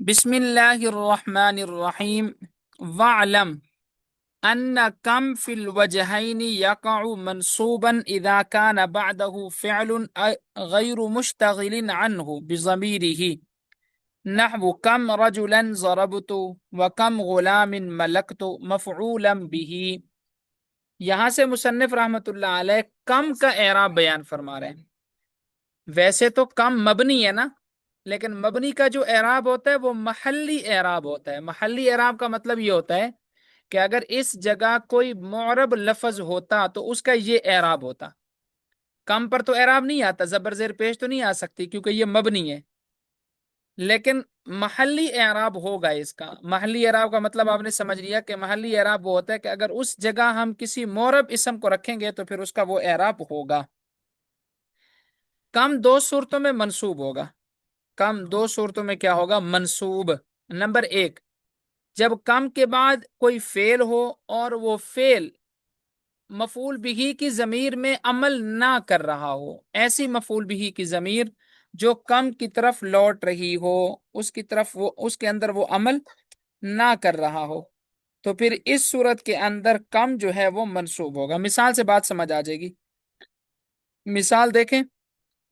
بسم اللہ الرحمن الرحیم وَعْلَمْ أَنَّ كَمْ فِي الْوَجْهَيْنِ يَقَعُ مَنْصُوبًا إِذَا كَانَ بَعْدَهُ فِعْلٌ غَيْرُ مُشْتَغِلٍ عَنْهُ بِضَمِيرِهِ نحو كم رجلا ضربت وكم غلام ملكت مفعولا به۔ یہاں سے مصنف رحمت اللہ علیہ کم کا اعراب بیان فرما رہے ہیں۔ ویسے تو کم مبنی ہے نا، لیکن مبنی کا جو اعراب ہوتا ہے وہ محلی اعراب ہوتا ہے۔ محلی اعراب کا مطلب یہ ہوتا ہے کہ اگر اس جگہ کوئی معرب لفظ ہوتا تو اس کا یہ اعراب ہوتا۔ کم پر تو اعراب نہیں آتا، زبر زیر پیش تو نہیں آ سکتی کیونکہ یہ مبنی ہے، لیکن محلی اعراب ہوگا اس کا۔ محلی اعراب کا مطلب آپ نے سمجھ لیا کہ محلی اعراب وہ ہوتا ہے کہ اگر اس جگہ ہم کسی معرب اسم کو رکھیں گے تو پھر اس کا وہ اعراب ہوگا۔ کم دو صورتوں میں منصوب ہوگا۔ کم دو صورتوں میں کیا ہوگا؟ منصوب۔ نمبر ایک، جب کم کے بعد کوئی فعل ہو اور وہ فعل مفعول بہ کی ضمیر میں عمل نہ کر رہا ہو، ایسی مفعول بہ کی ضمیر جو کم کی طرف لوٹ رہی ہو، اس کی طرف اس کے اندر وہ عمل نہ کر رہا ہو، تو پھر اس صورت کے اندر کم جو ہے وہ منصوب ہوگا۔ مثال سے بات سمجھ آ جائے گی۔ مثال دیکھیں،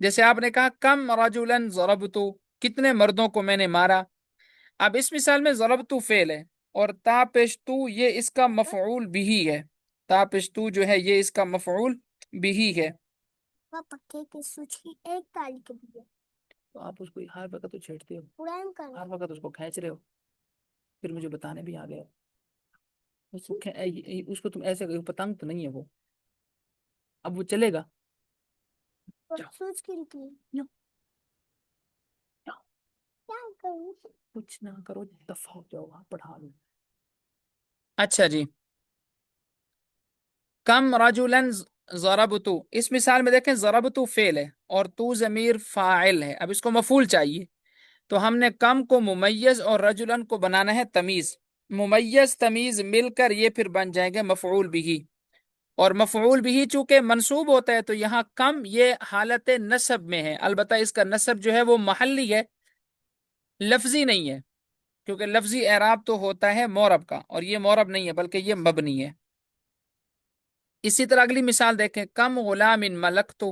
جیسے آپ نے کہا کم رجلا ضربتو، کتنے مردوں کو میں نے مارا۔ اب اس مثال میں ضربتو فعل ہے اور تا پیش تو یہ اس کا مفعول بھی ہے۔ تا پیش تو جو ہے یہ اس کا مفعول بھی ہے۔ پکے کے سوچ کی ایک تالی کے دیے تو آپ اس کو ہر وقت تو چھیڑتے ہو، پورائم کر ہر وقت اس کو کھینچ رہے ہو، پھر مجھے بتانے بھی آ گئے۔ اس کو تم ایسے پتنگ تو نہیں ہے وہ، اب وہ چلے گا۔ سوچ کے نکلی کیا کروں؟ کچھ نہ کرو، دفع ہو جاؤ، پڑھا لو۔ اچھا جی، کم رجلا ضربتو، اس مثال میں دیکھیں ضربتو فعل ہے اور تو ضمیر فاعل ہے۔ اب اس کو مفعول چاہیے تو ہم نے کم کو ممیز اور رجلن کو بنانا ہے تمیز۔ ممیز تمیز مل کر یہ پھر بن جائیں گے مفعول بھی، اور مفعول بھی چونکہ منصوب ہوتا ہے تو یہاں کم یہ حالت نصب میں ہے، البتہ اس کا نصب جو ہے وہ محلی ہے، لفظی نہیں ہے، کیونکہ لفظی اعراب تو ہوتا ہے معرب کا، اور یہ معرب نہیں ہے بلکہ یہ مبنی ہے۔ اسی طرح اگلی مثال دیکھیں، کم غلام ملکتو۔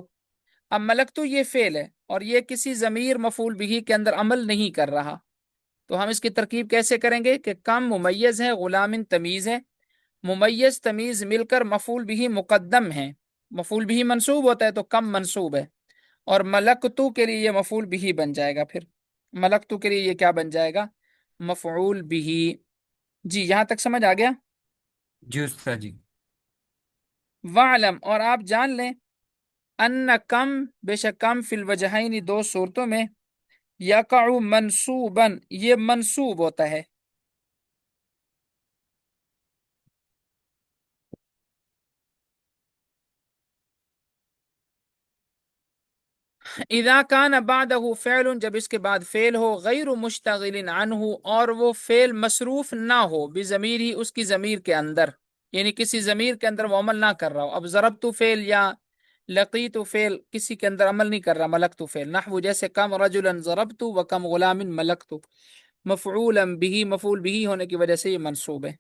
اب ملکتو یہ فعل ہے اور یہ کسی ضمیر مفعول بھی کے اندر عمل نہیں کر رہا، تو ہم اس کی ترکیب کیسے کریں گے کہ کم ممیز ہے، غلام تمیز ہے، ممیز تمیز مل کر مفعول بھی مقدم ہے، مفعول بھی منصوب ہوتا ہے تو کم منصوب ہے، اور ملکتو کے لیے یہ مفعول بھی بن جائے گا۔ پھر ملکتو کے لیے یہ کیا بن جائے گا؟ مفعول بھی۔ جی یہاں تک سمجھ آ گیا؟ جی استاد جی۔ وعلم، اور آپ جان لیں، ان کم، بے شک کم فی الوجہین دو صورتوں میں، یقع منصوبا یہ منصوب ہوتا ہے۔ اذا کان بعدہ فعل، جب اس کے بعد فعل ہو، غیر مشتغل عنہ، اور وہ فعل مصروف نہ ہو، بضمیر ہی اس کی ضمیر کے اندر، یعنی کسی ضمیر کے اندر وہ عمل نہ کر رہا ہو۔ اب ضربت فعل یا لقیت فعل کسی کے اندر عمل نہیں کر رہا، ملکت فعل، نحو جیسے کم رجلا ضربت و کم غلام ملکت، مفعولا به، مفعول به ہونے کی وجہ سے یہ منصوب ہے۔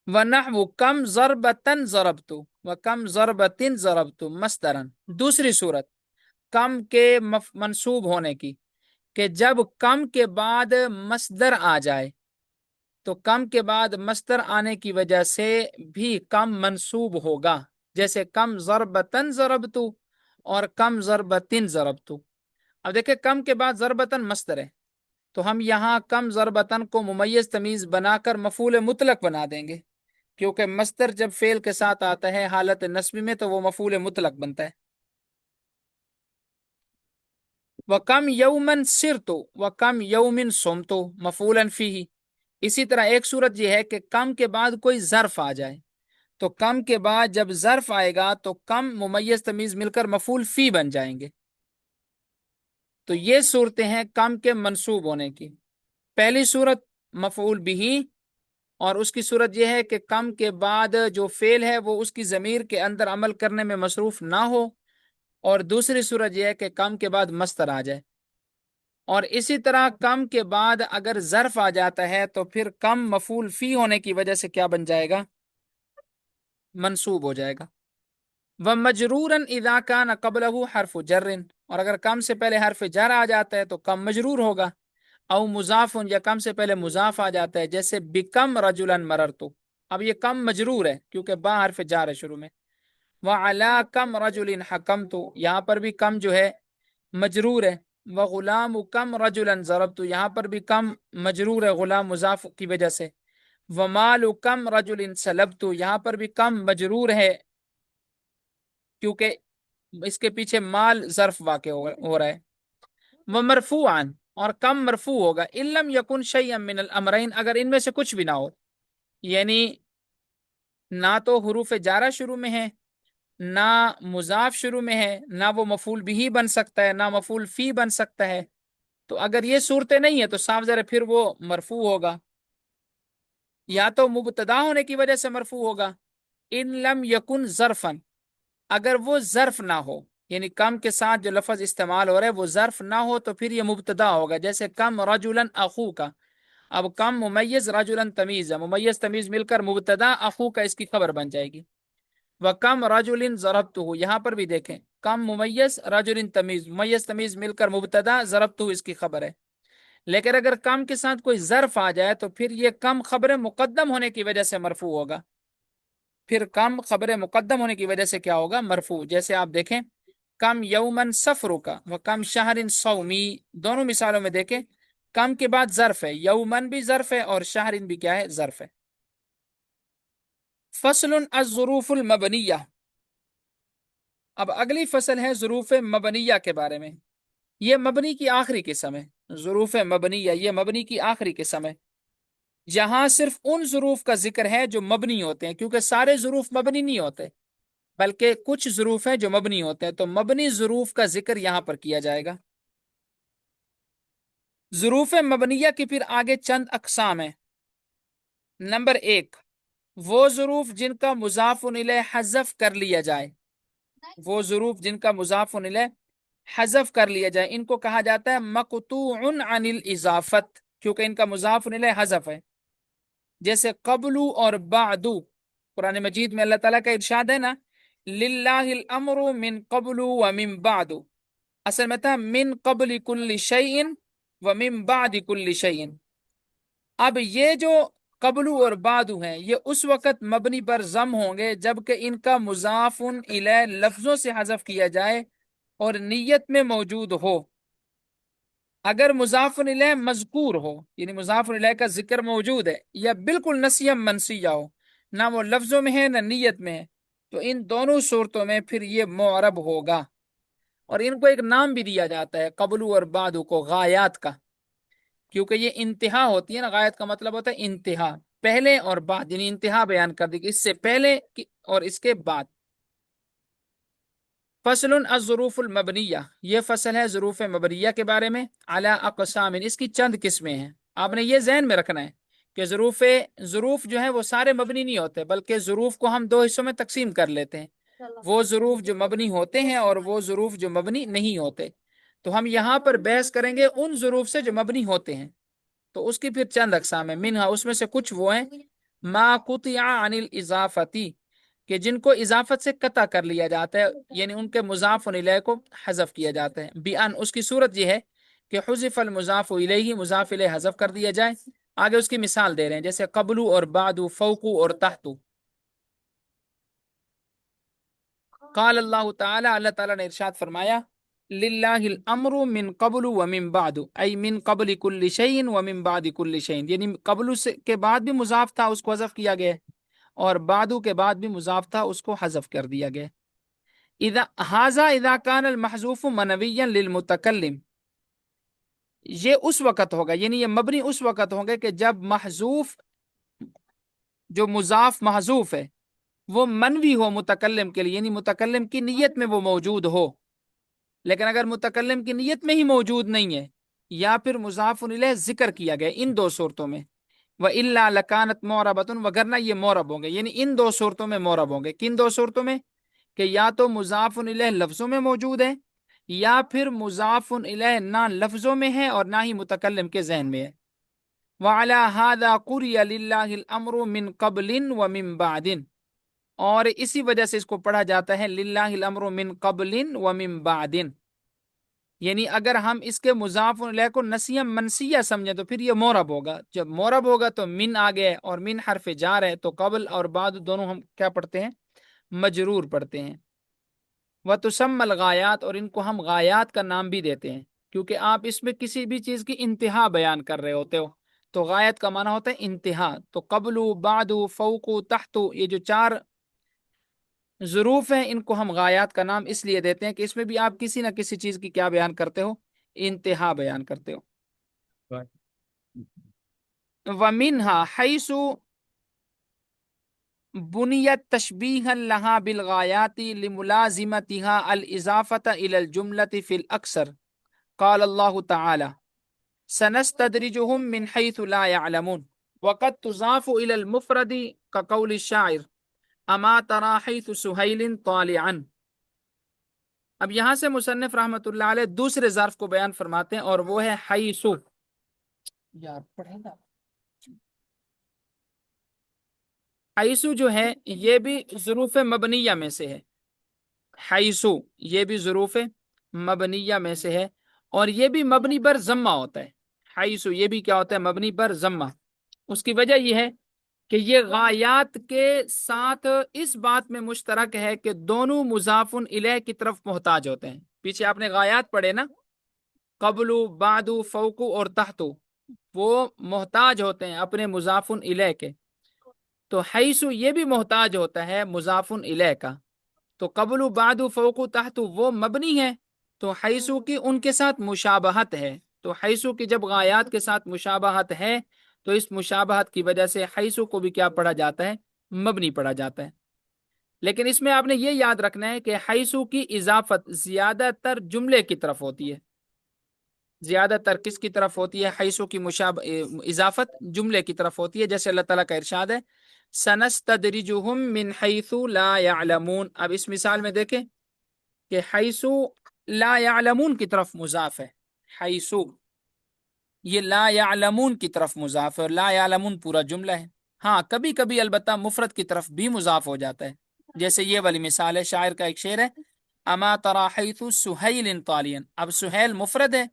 وَنَحْوُ کم ضربتن ضربت و کم ضربتن ضربت مصدرا۔ دوسری صورت کم کے منصوب ہونے کی، کہ جب کم کے بعد مصدر آ جائے تو کم کے بعد مصدر آنے کی وجہ سے بھی کم منصوب ہوگا، جیسے کم ضربتن ضربت اور کم ضربتن ضربت۔ اب دیکھیں کم کے بعد ضربتن مصدر ہے تو ہم یہاں کم ضربتن کو ممیز تمیز بنا کر مفعول مطلق بنا دیں گے، کیونکہ مصدر جب فعل کے ساتھ آتا ہے حالت نصبی میں تو وہ مفعول مطلق بنتا ہے۔ وَكَمْ يَوْمًا سِرْتُ وَكَمْ يَوْمٍ صُمْتُ مفعولاً فِيهِ۔ اسی طرح ایک صورت یہ ہے کہ کم کے بعد کوئی ظرف آ جائے، تو کم کے بعد جب ظرف آئے گا تو کم ممیز تمیز مل کر مفعول فی بن جائیں گے۔ تو یہ صورتیں ہیں کم کے منصوب ہونے کی۔ پہلی صورت مفعول بھی، اور اس کی صورت یہ ہے کہ کم کے بعد جو فعل ہے وہ اس کی ضمیر کے اندر عمل کرنے میں مصروف نہ ہو، اور دوسری صورت یہ ہے کہ کم کے بعد مصدر آ جائے، اور اسی طرح کم کے بعد اگر ظرف آ جاتا ہے تو پھر کم مفعول فی ہونے کی وجہ سے کیا بن جائے گا؟ منصوب ہو جائے گا۔ وَمَجْرُورًا إِذَا كَانَ قَبْلَهُ حرف جر، اور اگر کم سے پہلے حرف جر آ جاتا ہے تو کم مجرور ہوگا۔ او مضاف، یا کم سے پہلے مضاف آ جاتا ہے، جیسے بکم رجلا مررت، اب یہ کم مجرور ہے کیونکہ با حرف جار ہے شروع میں۔ وعلا کم رجل حکمت، یہاں پر بھی کم جو ہے مجرور ہے۔ وغلام کم رجلا ضربت، یہاں پر بھی کم مجرور ہے غلام مضاف کی وجہ سے۔ ومال کم رجل سلبت، یہاں پر بھی کم مجرور ہے کیونکہ اس کے پیچھے مال ظرف واقع ہو رہا ہے۔ ومرفوعا، اور کم مرفوع ہوگا، ان لم یکن شیئا من الامرین، اگر ان میں سے کچھ بھی نہ ہو، یعنی نہ تو حروف جارہ شروع میں ہے، نہ مضاف شروع میں ہے، نہ وہ مفعول بھی بن سکتا ہے، نہ مفعول فی بن سکتا ہے، تو اگر یہ صورتیں نہیں ہیں تو صاف ظاہر ہے پھر وہ مرفوع ہوگا، یا تو مبتدا ہونے کی وجہ سے مرفوع ہوگا، ان لم یکن ظرفن، اگر وہ ظرف نہ ہو، یعنی کم کے ساتھ جو لفظ استعمال ہو رہا ہے وہ ظرف نہ ہو تو پھر یہ مبتدا ہوگا، جیسے کم رجلا اخو کا، اب کم ممیز رجلا تمیز ہے، ممیز تمیز مل کر مبتدا، اخو کا اس کی خبر بن جائے گی۔ وَكَمْ رَجُلٍ ضَرَبْتُهُ، یہاں پر بھی دیکھیں کم ممیز رجل تمیز، ممیز تمیز مل کر مبتدا، ضربتہ اس کی خبر ہے۔ لیکن اگر کم کے ساتھ کوئی ظرف آ جائے تو پھر یہ کم خبر مقدم ہونے کی وجہ سے مرفوع ہوگا، پھر کم خبر مقدم ہونے کی وجہ سے کیا ہوگا؟ مرفوع۔ جیسے آپ دیکھیں کم یومن سفر کا و کم شہر صومی، دونوں مثالوں میں دیکھیں کم کے بعد ظرف ہے، یومن بھی ظرف ہے اور شہرن بھی کیا ہے؟ ظرف ہے۔ فصل الظروف المبنیہ، اب اگلی فصل ہے ظروف مبنیہ کے بارے میں۔ یہ مبنی کی آخری قسم ہے، ظروف مبنیہ یہ مبنی کی آخری قسم ہے، جہاں صرف ان ظروف کا ذکر ہے جو مبنی ہوتے ہیں، کیونکہ سارے ظروف مبنی نہیں ہوتے بلکہ کچھ ظروف ہیں جو مبنی ہوتے ہیں، تو مبنی ظروف کا ذکر یہاں پر کیا جائے گا۔ ظروف مبنیہ کی پھر آگے چند اقسام ہیں۔ نمبر 1، وہ ظروف جن کا مضاف الیہ حذف کر لیا جائے، وہ ظروف جن کا مضاف الیہ حذف کر لیا جائے، ان کو کہا جاتا ہے مقطوع عن الاضافت، کیونکہ ان کا مضاف الیہ حذف ہے، جیسے قبلو اور بعدو۔ قرآن مجید میں اللہ تعالیٰ کا ارشاد ہے نا، للہ الامر من قبل ومن بعد، اصل میں تھا من قبل کل شیء ومن بعد کل شیء۔ اب یہ جو قبل اور بعد ہیں یہ اس وقت مبنی پر ضم ہوں گے جبکہ ان کا مضاف الیہ لفظوں سے حذف کیا جائے اور نیت میں موجود ہو۔ اگر مضاف الیہ مذکور ہو، یعنی مضاف الیہ کا ذکر موجود ہے، یا بالکل نسیہ منسیہ ہو، نہ وہ لفظوں میں ہے نہ نیت میں ہے، تو ان دونوں صورتوں میں پھر یہ معرب ہوگا، اور ان کو ایک نام بھی دیا جاتا ہے قبلو اور بعدو کو، غایات کا، کیونکہ یہ انتہا ہوتی ہے نا، غایت کا مطلب ہوتا ہے انتہا، پہلے اور بعد، یعنی انتہا بیان کر دی کہ اس سے پہلے اور اس کے بعد۔ فصل الظروف المبنیہ، یہ فصل ہے ظروف مبنیہ کے بارے میں، علی اقسام، اس کی چند قسمیں ہیں۔ آپ نے یہ ذہن میں رکھنا ہے کہ ظروف جو ہیں وہ سارے مبنی نہیں ہوتے بلکہ ظروف کو ہم دو حصوں میں تقسیم کر لیتے ہیں، وہ ظروف جو مبنی ہوتے ہیں اور وہ ظروف جو مبنی نہیں ہوتے، تو ہم یہاں پر بحث کریں گے ان ظروف سے جو مبنی ہوتے ہیں، تو اس کی پھر چند اقسام ہیں۔ منہا، اس میں سے کچھ وہ ہیں ما قطع عن الاضافتی، کہ جن کو اضافت سے قطع کر لیا جاتا ہے، یعنی ان کے مضاف الیہ کو حذف کیا جاتا ہے۔ بیان، اس کی صورت یہ ہے کہ حذف المضاف الیہ، مضاف الیہ حذف کر دیا جائے۔ آگے اس کی مثال دے رہے ہیں، جیسے قبلو اور بعدو، فوقو اور تحتو۔ قال اللہ تعالی، اللہ تعالیٰ نے ارشاد فرمایا، للہ الامر من قبل ومن بعد، ای من قبل کل شیء ومن بعد کل شیء، یعنی قبل کے بعد بھی مضاف تھا اس کو حذف کیا گیا، اور بعدو کے بعد بھی مضاف تھا اس کو حذف کر دیا گیا۔ اذا کان المحذوف منویا للمتکلم، یہ اس وقت ہوگا، یعنی یہ مبنی اس وقت ہوں گے کہ جب محذوف، جو مضاف محذوف ہے وہ منوی ہو متکلم کے لیے، یعنی متکلم کی نیت میں وہ موجود ہو۔ لیکن اگر متکلم کی نیت میں ہی موجود نہیں ہے یا پھر مضاف الیہ ذکر کیا گیا، ان دو صورتوں میں، وَإِلَّا لَكَانَتْ مُعْرَبَةٌ، وگرنہ یہ معرب ہوں گے، یعنی ان دو صورتوں میں معرب ہوں گے۔ کن دو صورتوں میں؟ کہ یا تو مضاف الیہ لفظوں میں موجود ہے، یا پھر مضاف الیہ نہ لفظوں میں ہے اور نہ ہی متکلم کے ذہن میں ہے۔ وعلی ھذا قرئ للہ الامر من قبل ومن بعد، اور اسی وجہ سے اس کو پڑھا جاتا ہے للہ الامر من قبل ومن بعد، یعنی اگر ہم اس کے مضاف الیہ کو نسیہ منسیہ سمجھیں تو پھر یہ مورب ہوگا، جب مورب ہوگا تو من آگے ہے اور من حرف جار ہے، تو قبل اور بعد دونوں ہم کیا پڑھتے ہیں؟ مجرور پڑھتے ہیں۔ وتسمى الغایات، اور ان کو ہم غایات کا نام بھی دیتے ہیں، کیونکہ آپ اس میں کسی بھی چیز کی انتہا بیان کر رہے ہوتے ہو، تو غایت کا معنی ہوتا ہے انتہا۔ تو قبل، بعد، فوق، تحت، یہ جو چار ظروف ہیں ان کو ہم غایات کا نام اس لیے دیتے ہیں کہ اس میں بھی آپ کسی نہ کسی چیز کی کیا بیان کرتے ہو؟ انتہا بیان کرتے ہو۔ ومنها حيث بنيت تشبيها لها بالغايات لملازمتها الإضافة إلى الجملة في الأكثر، قال الله تعالى سنستدرجهم من حيث لا يعلمون، وقد تضاف إلى المفرد كقول الشاعر اما ترى حيث سهيل طالعا۔ اب یہاں سے مصنف رحمۃ اللہ علیہ دوسرے ظرف کو بیان فرماتے ہیں، اور وہ ہے حیث۔ یار پڑھے گا، حیث جو ہے یہ بھی ظروف مبنیہ میں سے ہے، حیث یہ بھی ظروف مبنیہ میں سے ہے، اور یہ بھی مبنی پر ضمہ ہوتا ہے۔ حیث یہ بھی کیا ہوتا ہے؟ مبنی پر ضمہ۔ اس کی وجہ یہ ہے کہ یہ غایات کے ساتھ اس بات میں مشترک ہے کہ دونوں مضاف الیہ کی طرف محتاج ہوتے ہیں۔ پیچھے آپ نے غایات پڑھے نا، قبل، بعد، فوق اور تحت، وہ محتاج ہوتے ہیں اپنے مضاف الیہ کے، تو حیث یہ بھی محتاج ہوتا ہے مضاف الیہ کا۔ تو قبل، بعد، فوق، تحت وہ مبنی ہے، تو حیث کی ان کے ساتھ مشابہت ہے، تو حیث کی جب غایات کے ساتھ مشابہت ہے تو اس مشابہت کی وجہ سے حیث کو بھی کیا پڑھا جاتا ہے؟ مبنی پڑھا جاتا ہے۔ لیکن اس میں آپ نے یہ یاد رکھنا ہے کہ حیث کی اضافت زیادہ تر جملے کی طرف ہوتی ہے۔ زیادہ تر کس کی طرف ہوتی ہے؟ حیث کی اضافت جملے کی طرف ہوتی ہے، جیسے اللہ تعالیٰ کا ارشاد ہے سنستدرجهم من حیث لا يعلمون۔ اب اس مثال میں دیکھیں کہ حیث لا يعلمون کی طرف مضاف ہے، حیث یہ لا يعلمون کی طرف مضاف ہے، اور لا يعلمون پورا جملہ ہے۔ ہاں کبھی کبھی البتہ مفرد کی طرف بھی مضاف ہو جاتا ہے، جیسے یہ والی مثال ہے، شاعر کا ایک شعر ہے اما ترى حیث سہیل طالعا، اب سہیل مفرد ہے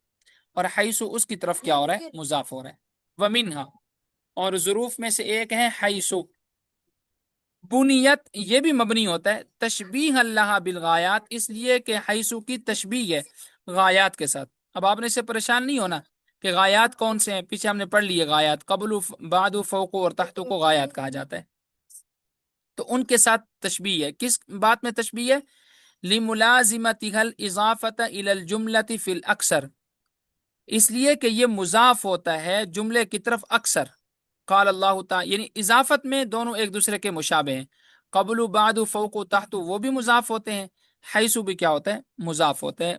اور حیث اس کی طرف کیا ہو رہا ہے؟ مضاف ہو رہا ہے۔ ومنها، اور ظروف میں سے ایک ہے حیث بنیت، یہ بھی مبنی ہوتا ہے تشبیہ اللہ بالغایات، اس لیے کہ حیث کی تشبیہ ہے غایات کے ساتھ۔ اب آپ نے اس سے پریشان نہیں ہونا کہ غایات کون سے ہیں، پیچھے ہم نے پڑھ لیے غایات، قبل، بعد، فوق اور تحت کو غایات کہا جاتا ہے، تو ان کے ساتھ تشبیہ ہے۔ کس بات میں تشبیہ ہے؟ لملازمتها الاضافة الى الجملة في الاکثر، اس لیے کہ یہ مضاف ہوتا ہے جملے کی طرف اکثر۔ قال اللہ تعالی، یعنی اضافت میں دونوں ایک دوسرے کے مشابہ ہیں، قبل، بعد، فوق، تحت وہ بھی مضاف ہوتے ہیں، حیث بھی کیا ہوتا ہے؟ مضاف ہوتا ہے،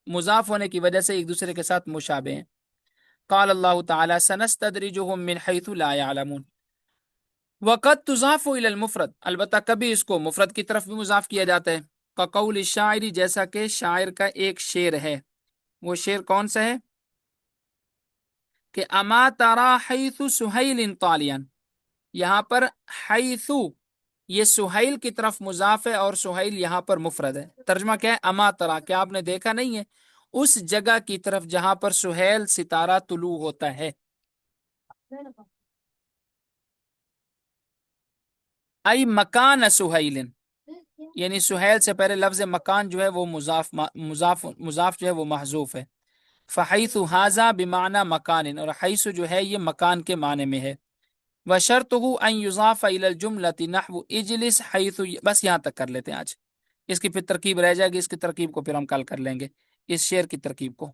مضاف ہونے کی وجہ سے ایک دوسرے کے ساتھ مشابہ ہیں۔ قال اللہ تعالی سنستدرجهم من حیث لا يعلمون، وقد تضاف الى المفرد، البتہ کبھی اس کو مفرد کی طرف بھی مضاف کیا جاتا ہے، كقول الشاعر، جیسا کہ شاعر کا ایک شعر ہے۔ وہ شعر کون سا ہے؟ کہ اما ترى حیث سہیل طالعا، یہاں پر حیث یہ سہیل کی طرف مضاف ہے اور سہیل یہاں پر مفرد ہے۔ ترجمہ کیا ہے؟ اما ترى، کیا آپ نے دیکھا نہیں ہے اس جگہ کی طرف جہاں پر سہیل ستارہ طلوع ہوتا ہے؟ ای مکان سہیل، یعنی سہیل سے پہلے لفظ مکان جو ہے وہ مضاف جو ہے وہ محذوف ہے۔ فحیث ھذا بمعنی مکان، اور حیث جو ہے یہ مکان کے معنی میں ہے۔ وشرطہ ان یضاف الی الجملۃ نحو اجلس حیث، بس یہاں تک کر لیتے ہیں آج، اس کی پھر ترکیب رہ جائے گی، اس کی ترکیب کو پھر ہم کل کر لیں گے، اس شعر کی ترکیب کو۔